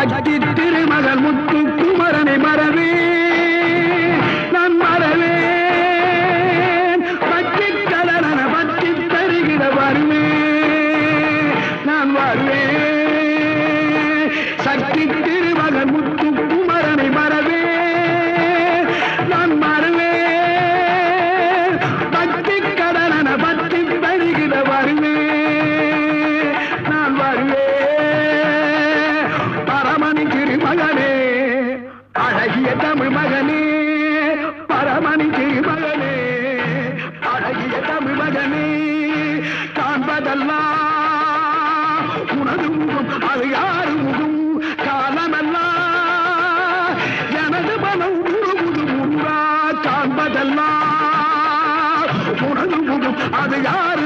சக்தி திருமகள் முத்து குமரனை மறவே நான் மறவேன் பற்றி கடன பற்றி தருகிற வருவேன் நான் வருவேன் சக்தி திருமகள் முத்து குமரனை மறவே நான் மறவேன் பற்றி கடன பற்றி தருகிற வருவேன் நான் வருவேன் பரமணி திருமகனே அழகிய தமிழ் மகனே பரமணி திருமகனே அழகிய தமிழ் மகனே காண்பதெல்லாம் உனது முகம் அது யாரு முகம் காலமெல்லாம் எனது மனம் உருகுது முருகா காண்பதெல்லாம் உனது முகம் அது யாரு